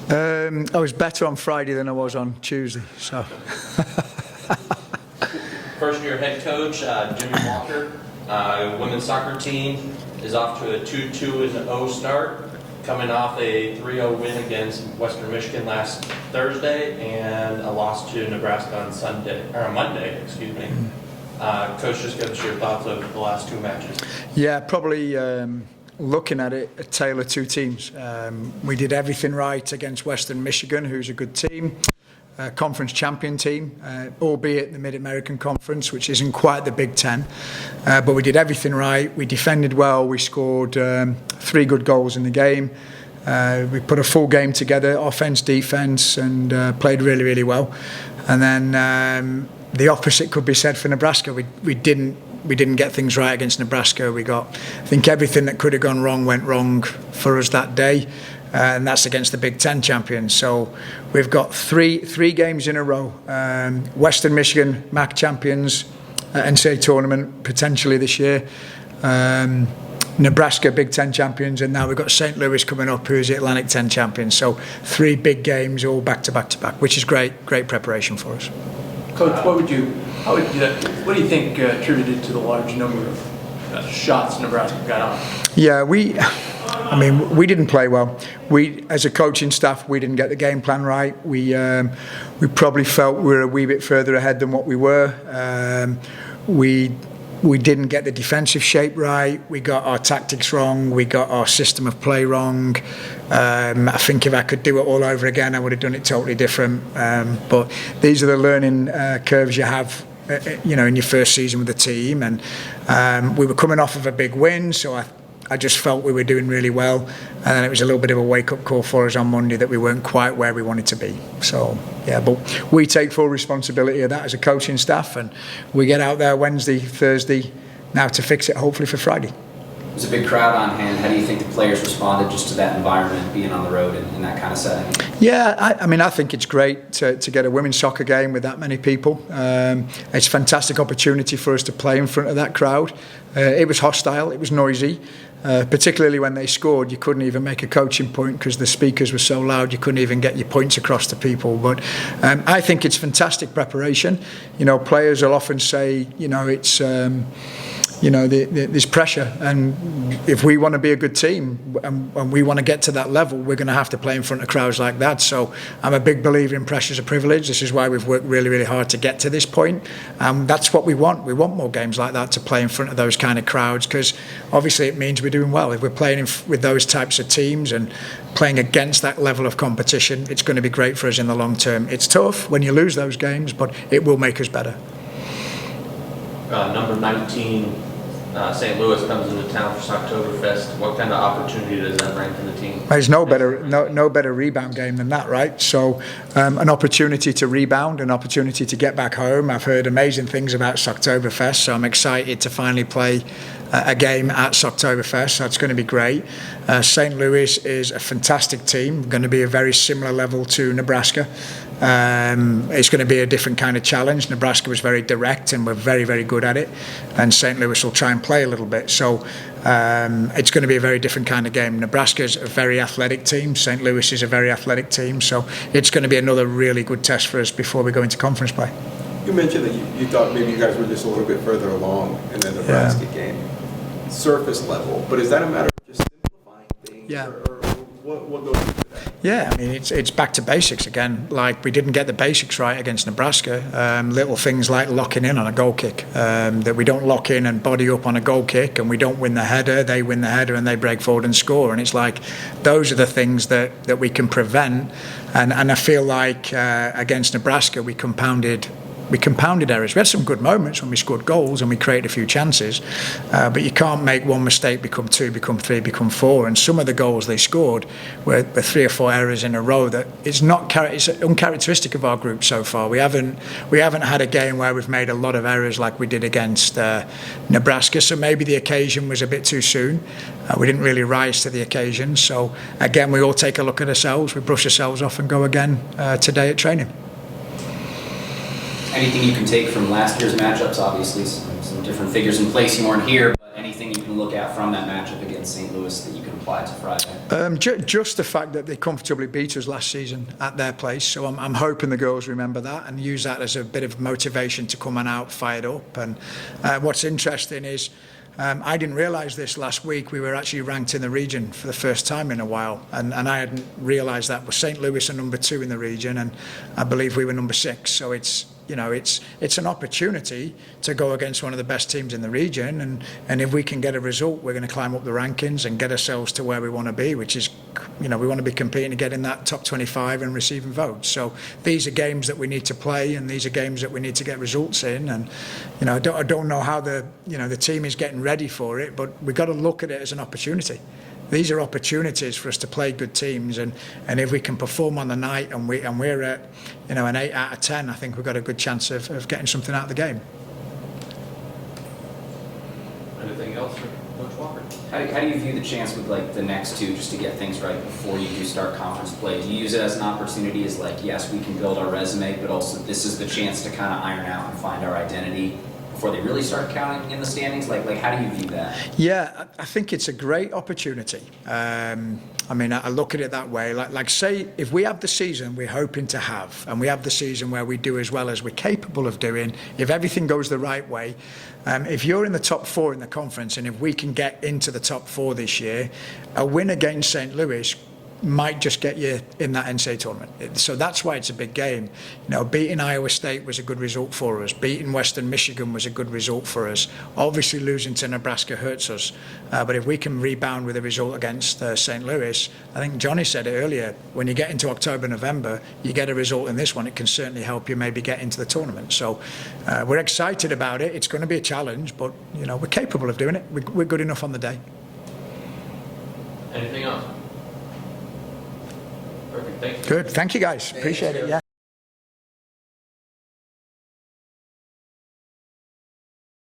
I was better on Friday than I was on Tuesday. So. First-year head coach Jimmy Walker, women's soccer team is off to a 2-2-0 start, coming off a 3-0 win against Western Michigan last Thursday and a loss to Nebraska on Monday. Coach, just give us your thoughts of the last two matches. Yeah, probably. Looking at it, a tale of two teams. We did everything right against Western Michigan, who's a good team, conference champion team, albeit the Mid-American Conference, which isn't quite the Big Ten. But we did everything right. We defended well. We scored 3 good goals in the game. We put a full game together, offense, defense, and played really, really well. And then the opposite could be said for Nebraska. We didn't get things right against Nebraska. I think everything that could have gone wrong went wrong for us that day, and that's against the Big Ten champions. So we've got three games in a row. Western Michigan, MAC champions, NCAA tournament potentially this year. Nebraska Big Ten champions, and now we've got St. Louis coming up, who's the Atlantic 10 champions. So 3 big games all back to back to back, which is great preparation for us. Coach, what do you think attributed to the large number of shots Nebraska got on? Yeah, we didn't play well. As a coaching staff, we didn't get the game plan right. We probably felt we were a wee bit further ahead than what we were. We didn't get the defensive shape right. We got our tactics wrong. We got our system of play wrong. I think if I could do it all over again, I would have done it totally different. But these are the learning curves you have, in your first season with the team. And we were coming off of a big win, so I just felt we were doing really well. And then it was a little bit of a wake-up call for us on Monday that we weren't quite where we wanted to be. So, yeah, but we take full responsibility of that as a coaching staff, and we get out there Wednesday, Thursday, now to fix it, hopefully for Friday. There's a big crowd on hand. How do you think the players responded just to that environment, being on the road in that kind of setting? Yeah, I think it's great to get a women's soccer game with that many people. It's a fantastic opportunity for us to play in front of that crowd. It was hostile, it was noisy. Particularly when they scored, you couldn't even make a coaching point because the speakers were so loud you couldn't even get your points across to people. But I think it's fantastic preparation. Players will often say, it's there's pressure, and if we want to be a good team and we want to get to that level, we're going to have to play in front of crowds like that. So I'm a big believer in pressure's a privilege. This is why we've worked really, really hard to get to this point. That's what we want. We want more games like that, to play in front of those kind of crowds, because obviously it means we're doing well. If we're playing with those types of teams and playing against that level of competition, it's going to be great for us in the long term. It's tough when you lose those games, but it will make us better. Number 19, St. Louis comes into town for Oktoberfest. What kind of opportunity does that bring for the team? There's no better rebound game than that, right? So an opportunity to rebound, an opportunity to get back home. I've heard amazing things about Oktoberfest, so I'm excited to finally play a game at Oktoberfest. That's going to be great. St. Louis is a fantastic team, going to be a very similar level to Nebraska. It's going to be a different kind of challenge. Nebraska was very direct and we're very, very good at it, and St. Louis will try and play a little bit. So it's going to be a very different kind of game. Nebraska's a very athletic team. St. Louis is a very athletic team. So it's going to be another really good test for us before we go into conference play. You mentioned that you thought maybe you guys were just a little bit further along in the Nebraska game, surface level. But is that a matter of just simplifying things? Yeah. Or what goes into that? Yeah, it's back to basics again. Like, we didn't get the basics right against Nebraska. Little things like locking in on a goal kick, that we don't lock in and body up on a goal kick, and we don't win the header. They win the header and they break forward and score. And it's like, those are the things that we can prevent. And I feel like against Nebraska we compounded errors. We had some good moments when we scored goals and we created a few chances, but you can't make one mistake become 2, become 3, become 4. And some of the goals they scored were 3 or 4 errors in a row that it's uncharacteristic of our group so far. We haven't had a game where we've made a lot of errors like we did against Nebraska. So maybe the occasion was a bit too soon. We didn't really rise to the occasion. So again, we all take a look at ourselves, we brush ourselves off and go again today at training. Anything you can take from last year's matchups? Obviously, some different figures in place you weren't here, but anything you can look at from that matchup against St. Louis that you can apply to Friday? Just the fact that they comfortably beat us last season at their place, so I'm hoping the girls remember that and use that as a bit of motivation to come on out fired up. And what's interesting is I didn't realise this last week. We were actually ranked in the region for the first time in a while, and I hadn't realised that. St. Louis are number 2 in the region, and I believe we were number 6. So it's an opportunity to go against one of the best teams in the region, and if we can get a result, we're going to climb up the rankings and get ourselves to where we want to be, which is, we want to be competing to get in that top 25 and receiving votes. So these are games that we need to play, and these are games that we need to get results in. And I don't know how the team is getting ready for it, but we've got to look at it as an opportunity. These are opportunities for us to play good teams, and if we can perform on the night and we're at an 8 out of 10, I think we've got a good chance of getting something out of the game. Anything else for Coach Walker? How do you view the chance with the next 2 just to get things right before you do start conference play? Do you use it as an opportunity as yes, we can build our resume, but also this is the chance to kind of iron out and find our identity before they really start counting in the standings? How do you view that? Yeah, I think it's a great opportunity. I look at it that way. Say, if we have the season we're hoping to have, and we have the season where we do as well as we're capable of doing, if everything goes the right way, if you're in the top 4 in the conference, and if we can get into the top 4 this year, a win against St. Louis might just get you in that NCAA tournament. So that's why it's a big game. Beating Iowa State was a good result for us. Beating Western Michigan was a good result for us. Obviously losing to Nebraska hurts us. But if we can rebound with a result against St. Louis, I think Johnny said it earlier, when you get into October, November, you get a result in this one, it can certainly help you maybe get into the tournament. So we're excited about it. It's going to be a challenge, but we're capable of doing it. We're good enough on the day. Anything else? Perfect, thank you. Good. Thank you, guys. Appreciate it. Yeah.